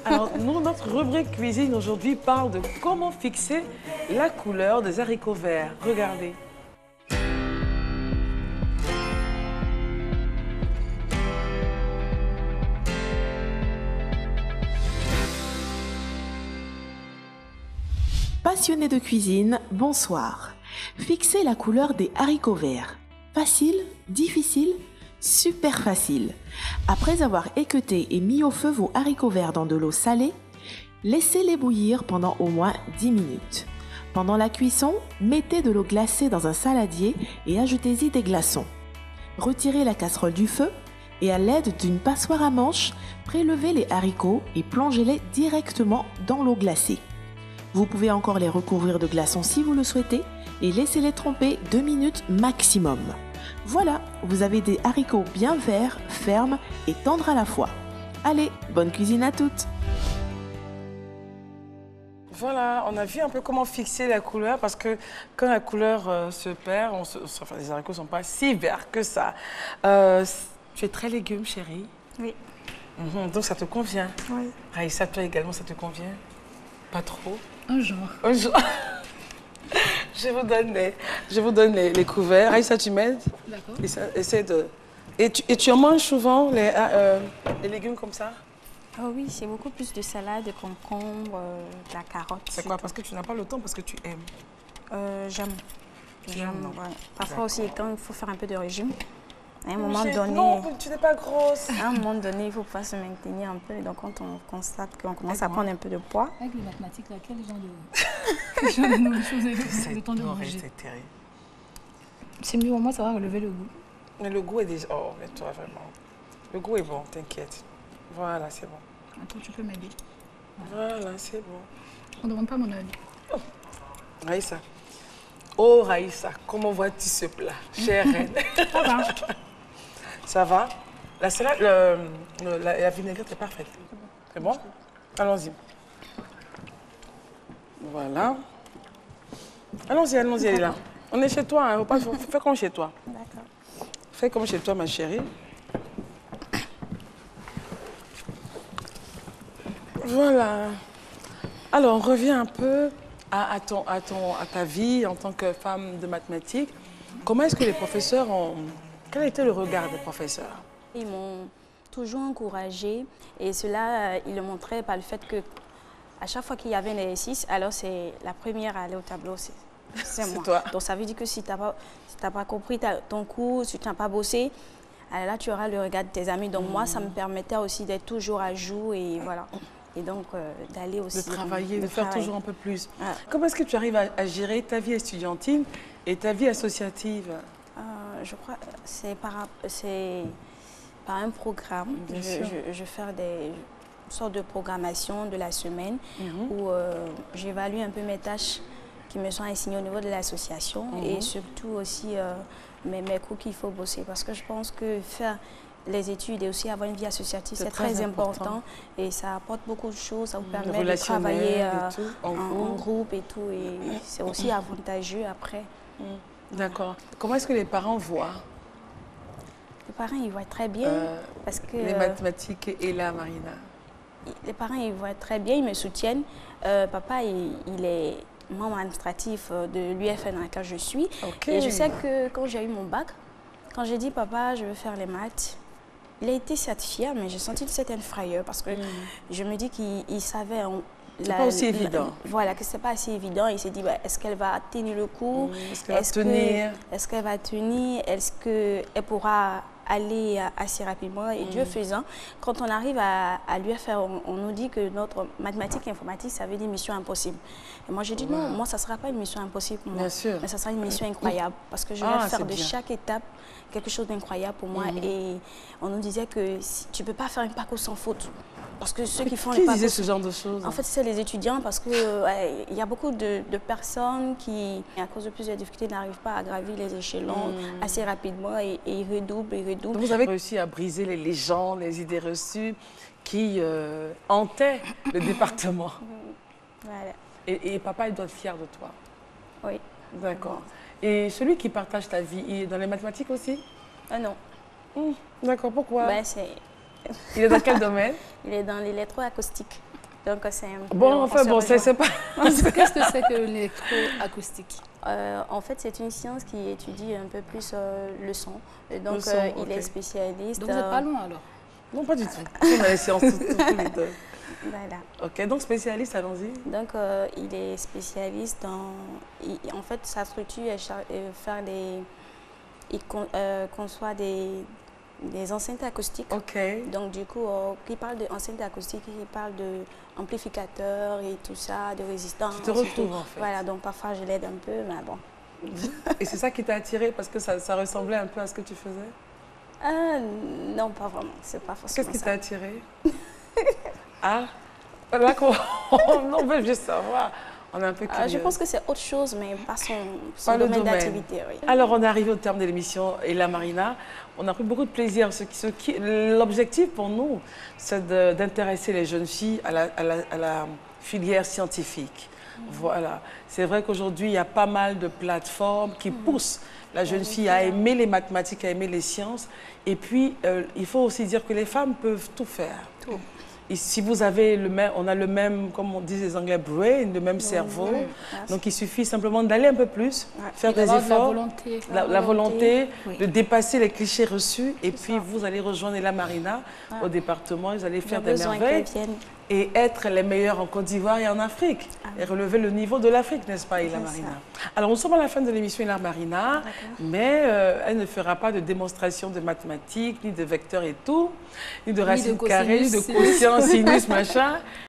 Alors, nous, notre rubrique cuisine aujourd'hui parle de comment fixer la couleur des haricots verts. Regardez. Passionnés de cuisine, bonsoir. Fixer la couleur des haricots verts. Facile? Difficile? Super facile. Après avoir équeuté et mis au feu vos haricots verts dans de l'eau salée, laissez-les bouillir pendant au moins 10 minutes. Pendant la cuisson, mettez de l'eau glacée dans un saladier et ajoutez-y des glaçons. Retirez la casserole du feu et à l'aide d'une passoire à manche, prélevez les haricots et plongez-les directement dans l'eau glacée. Vous pouvez encore les recouvrir de glaçons si vous le souhaitez et laissez-les tremper 2 minutes maximum. Voilà, vous avez des haricots bien verts, fermes et tendres à la fois. Allez, bonne cuisine à toutes! Voilà, on a vu un peu comment fixer la couleur parce que quand la couleur se perd, enfin, les haricots ne sont pas si verts que ça. Tu es très légumes, chérie. Oui. Donc ça te convient. Oui. Raïssa, toi également, ça te convient? Pas trop? Un jour. Un jour. Je vous donne les couverts. Raïssa, tu m'aides? D'accord. Essaie de... Et tu en manges souvent les légumes comme ça? Oh oui, c'est beaucoup plus de salade, de concombre, de la carotte. C'est quoi? Parce que tu n'as pas le temps, parce que tu aimes? J'aime. J'aime, Ouais. Parfois aussi, quand il faut faire un peu de régime, à un moment donné... Non, tu n'es pas grosse. À un moment donné, il faut pouvoir se maintenir un peu. Et donc, quand on constate qu'on commence à prendre un peu de poids... Avec les mathématiques, là, quel genre de nourriture le temps de manger? C'est terrible. C'est mieux, au moins, ça va relever le goût. Mais le goût est déjà... Oh, mais toi, vraiment. Le goût est bon, t'inquiète. Voilà, c'est bon. Attends, tu peux m'aider. Voilà, c'est bon. On ne demande pas mon avis. Oh. Raïssa. Oh, Raïssa, comment vois-tu ce plat, chère reine? Ça va. Ça va? La salade, la vinaigrette est parfaite. C'est bon? Allons-y. Voilà. Allons-y, allons-y, elle est là. On est chez toi, hein. Fais comme chez toi. D'accord. Fais comme chez toi, ma chérie. Voilà. Alors, on revient un peu à ta vie en tant que femme de mathématiques. Comment est-ce que les professeurs ont... Quel a été le regard des professeurs? Ils m'ont toujours encouragée et cela, ils le montraient par le fait que à chaque fois qu'il y avait un exercice, alors c'est la première à aller au tableau, c'est moi. Toi. Donc ça veut dire que si tu n'as pas compris ton cours, si tu n'as pas bossé, alors là tu auras le regard de tes amis. Donc moi, ça me permettait aussi d'être toujours à jour et voilà. Et donc d'aller aussi... De travailler, de faire toujours un peu plus. Ah. Comment est-ce que tu arrives à gérer ta vie estudiantine et ta vie associative? Je crois que c'est par un programme. Je fais des sortes de programmation de la semaine où j'évalue un peu mes tâches qui me sont assignées au niveau de l'association et surtout aussi mes cours qu'il faut bosser. Parce que je pense que faire les études et aussi avoir une vie associative, c'est très important et ça apporte beaucoup de choses. Ça vous permet de travailler en groupe et tout. Et c'est aussi avantageux après. D'accord. Comment est-ce que les parents voient? Les parents, ils voient très bien. Parce que, les mathématiques et la Marina. Les parents, ils voient très bien, ils me soutiennent. Papa, il est membre administratif de l'UFN dans laquelle je suis. Okay. Et je sais que quand j'ai eu mon bac, quand j'ai dit, papa, je veux faire les maths, il a été certifié, mais j'ai senti une certaine frayeur parce que je me dis qu'il savait... C'est pas aussi évident. Voilà, que c'est pas assez évident. Il s'est dit, bah, est-ce qu'elle va tenir le coup? Est-ce qu'elle va tenir? Est-ce qu'elle va tenir? Est-ce qu'elle pourra aller assez rapidement? Et Dieu faisant, quand on arrive à l'UFR, on nous dit que notre mathématiques et informatique, ça veut dire mission impossible. Et moi, j'ai dit non, moi, ça ne sera pas une mission impossible pour moi. Bien sûr. Mais ça sera une mission incroyable parce que je vais faire de chaque étape quelque chose d'incroyable pour moi. Et on nous disait que tu ne peux pas faire un parcours sans faute. Parce que ceux qui font les parcours... Qui disait ce genre de choses? En fait, c'est les étudiants parce qu'il y a beaucoup de personnes qui, à cause de plusieurs difficultés, n'arrivent pas à gravir les échelons assez rapidement et ils redoublent, ils redoublent. Donc vous avez réussi à briser les légendes, les idées reçues qui hantaient le département. Voilà. Et papa, il doit être fier de toi. Oui. D'accord. Et celui qui partage ta vie, il est dans les mathématiques aussi? Non. D'accord, pourquoi? Il est dans quel domaine? Il est dans l'électroacoustique. Donc, c'est un peu... Bon, enfin, bon, c'est pas... Qu'est-ce que c'est que l'électroacoustique? En fait, c'est une science qui étudie un peu plus le son. Et donc, son, il est spécialiste. Donc, vous n'êtes pas loin alors? Non, pas du tout. On a les séances toutes les deux. Voilà. Ok, donc spécialiste, allons-y. Donc, il est spécialiste dans... en fait, sa structure est faire des... Il conçoit des enceintes acoustiques. Ok. Donc, du coup, qui parle d'enceintes acoustiques, il parle d'amplificateurs et tout ça, de résistance. Tu te retrouves, en fait. Voilà, donc parfois, je l'aide un peu, mais bon. Et c'est ça qui t'a attiré parce que ça ressemblait un peu à ce que tu faisais? Non, pas vraiment. C'est pas forcément Qu'est-ce qui ça. t'a attiré? Ah, là, on veut juste savoir. On est un peu curieux. Je pense que c'est autre chose, mais pas son Pas le domaine domaine. d'activité. Oui. Alors, on est arrivé au terme de l'émission et la Marina, on a pris beaucoup de plaisir. L'objectif pour nous, c'est d'intéresser les jeunes filles à la filière scientifique. Voilà. C'est vrai qu'aujourd'hui, il y a pas mal de plateformes qui poussent la jeune fille à aimer les mathématiques, à aimer les sciences. Et puis, il faut aussi dire que les femmes peuvent tout faire. Tout. Et si vous avez on a le même, comme on dit les Anglais, brain, le même cerveau. Donc, il suffit simplement d'aller un peu plus, faire des efforts, la volonté de dépasser les clichés reçus. Et puis, vous allez rejoindre la Marina au département, vous allez faire des merveilles et être les meilleurs en Côte d'Ivoire et en Afrique. Et relever le niveau de l'Afrique, n'est-ce pas, Ila Marina? Alors, nous sommes à la fin de l'émission Ila Marina, mais elle ne fera pas de démonstration de mathématiques, ni de vecteurs et tout, ni de racines carrées, ni de quotient, sinus, machin.